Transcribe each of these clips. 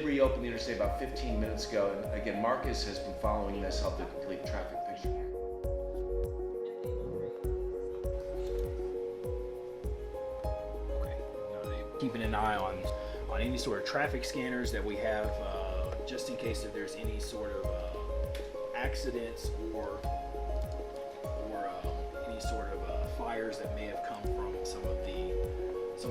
did reopen the interstate about 15 minutes ago, and again, Marcus has been following this, helped the complete traffic picture. Keeping an eye on any sort of traffic scanners that we have, just in case if there's any sort of accidents or any sort of fires that may have come from some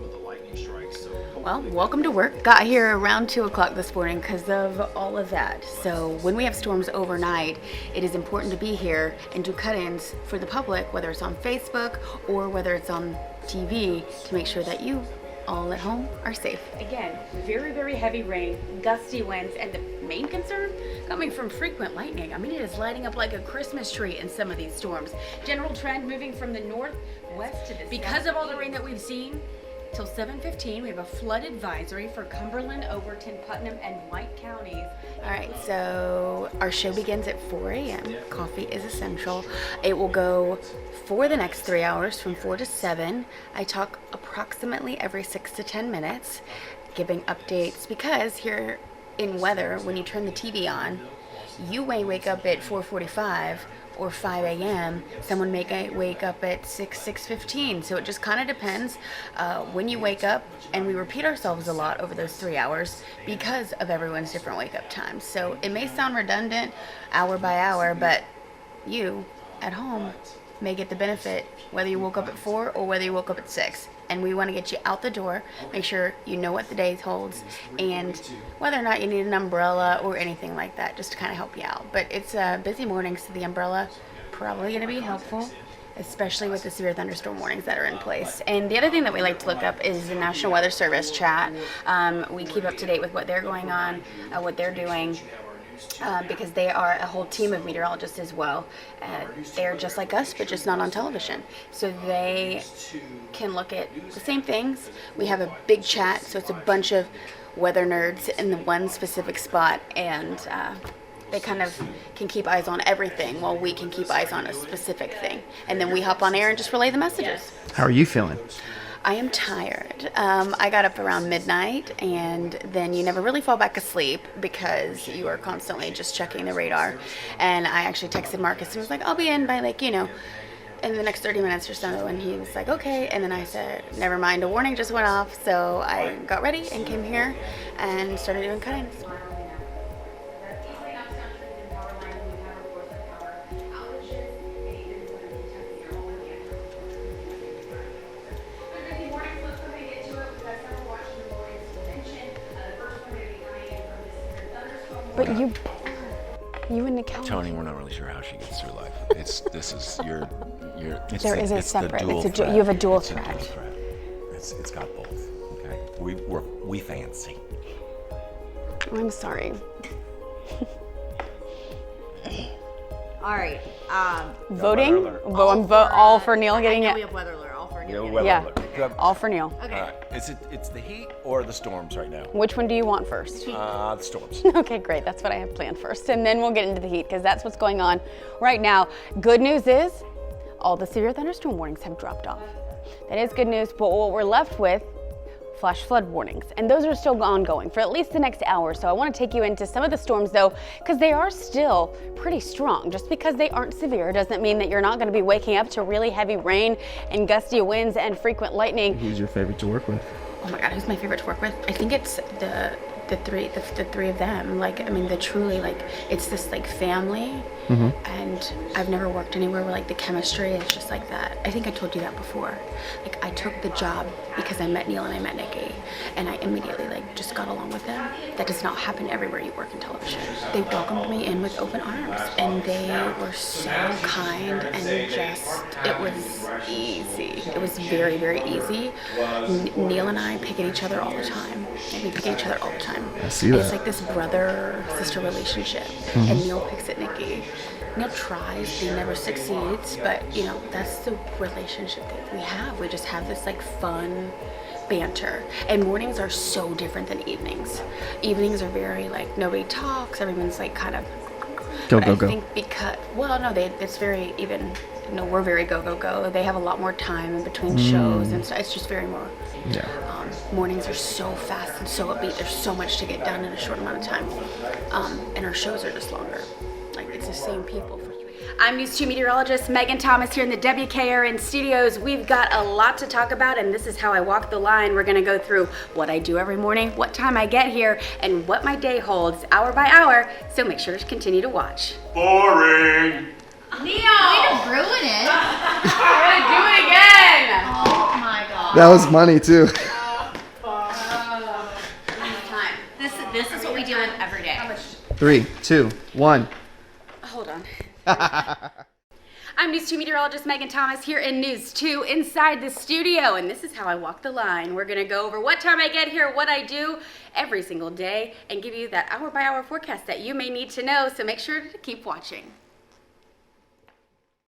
of the lightning strikes. So well, welcome to work. Got here around 2 o'clock this morning because of all of that. So when we have storms overnight, it is important to be here and do cut-ins for the public, whether it's on Facebook or whether it's on TV, to make sure that you all at home are safe. Again, very, very heavy rain, gusty winds, and the main concern coming from frequent lightning. I mean, it is lighting up like a Christmas tree in some of these storms. General trend moving from the northwest to the because of all the rain that we've seen. Till 7:15, we have a flood advisory for Cumberland, Overton, Putnam, and White counties. All right, so our show begins at 4 a.m. Coffee is essential. It will go for the next 3 hours from 4 to 7. I talk approximately every 6 to 10 minutes, giving updates, because here in weather, when you turn the TV on, you may wake up at 4:45 or 5 a.m. Someone may wake up at 6:15. So it just kind of depends when you wake up, and we repeat ourselves a lot over those 3 hours because of everyone's different wake up times. So it may sound redundant hour by hour, but you at home may get the benefit whether you woke up at 4 or whether you woke up at 6. And we want to get you out the door, make sure you know what the day holds, and whether or not you need an umbrella or anything like that, just to kind of help you out. But it's a busy morning, so the umbrella probably going to be helpful, especially with the severe thunderstorm warnings that are in place. And the other thing that we like to look up is the National Weather Service chat. We keep up to date with what they're going on, what they're doing. Because they are a whole team of meteorologists as well. They're just like us, but just not on television. So they can look at the same things. We have a big chat, so it's a bunch of weather nerds in the one specific spot, and they kind of can keep eyes on everything while we can keep eyes on a specific thing. And then we hop on air and just relay the messages. How are you feeling? I am tired. I got up around midnight, and then you never really fall back asleep because you are constantly just checking the radar. And I actually texted Marcus and was like, I'll be in by in the next 30 minutes or so. And he was like, okay. And then I said, never mind, a warning just went off. So I got ready and came here and started doing cuttings. But you and Nicole. Tony, we're not really sure how she gets through life. There is a separate. You have a dual threat. It's got both. Okay, we fancy. I'm sorry. All right. Voting. All for Neil getting it. We have weather alert. All for Neil. All for Neil. Okay. All right. It's the heat or the storms right now? Which one do you want first? The storms. Okay, great. That's what I have planned first. And then we'll get into the heat, because that's what's going on right now. Good news is all the severe thunderstorm warnings have dropped off. That is good news, but what we're left with, flash flood warnings. And those are still ongoing for at least the next hour. So I want to take you into some of the storms, though, because they are still pretty strong. Just because they aren't severe doesn't mean that you're not going to be waking up to really heavy rain and gusty winds and frequent lightning. Who's your favorite to work with? Oh my God, who's my favorite to work with? I think it's the three of them. They're truly it's this family. Mm-hmm. And I've never worked anywhere where the chemistry is just like that. I think I told you that before. I took the job because I met Neil and I met Nikki, and I immediately just got along with them. That does not happen everywhere you work in television. They welcomed me in with open arms, and they were so kind, and it was easy. It was very, very easy. Neil and I pick at each other all the time. We pick at each other all the time. I see that. It's like this brother-sister relationship, mm-hmm. and Neil picks at Nikki. Neil tries, he never succeeds, but that's the relationship that we have. We just have this fun banter. And mornings are so different than evenings. Evenings are very nobody talks, everyone's kind of Go, But go, I go. think because, well, no, it's very even, we're very go, go, go. They have a lot more time in between shows and stuff. It's just very more, Yeah. mornings are so fast and so upbeat. There's so much to get done in a short amount of time. And our shows are just longer. Like, it's the same people. I'm News 2 meteorologist Meaghan Thomas here in the WKRN studios. We've got a lot to talk about, and this is how I walk the line. We're gonna go through what I do every morning, what time I get here, and what my day holds hour by hour, so make sure to continue to watch. Boring. Neo! Way to ruin it! I'm gonna do it again! Oh my god. That was money too. Time. This is what we deal with every day. 3, 2, 1. Hold on. I'm News 2 meteorologist Meaghan Thomas here in News 2 inside the studio, and this is how I walk the line. We're gonna go over what time I get here, what I do every single day, and give you that hour by hour forecast that you may need to know, so make sure to keep watching.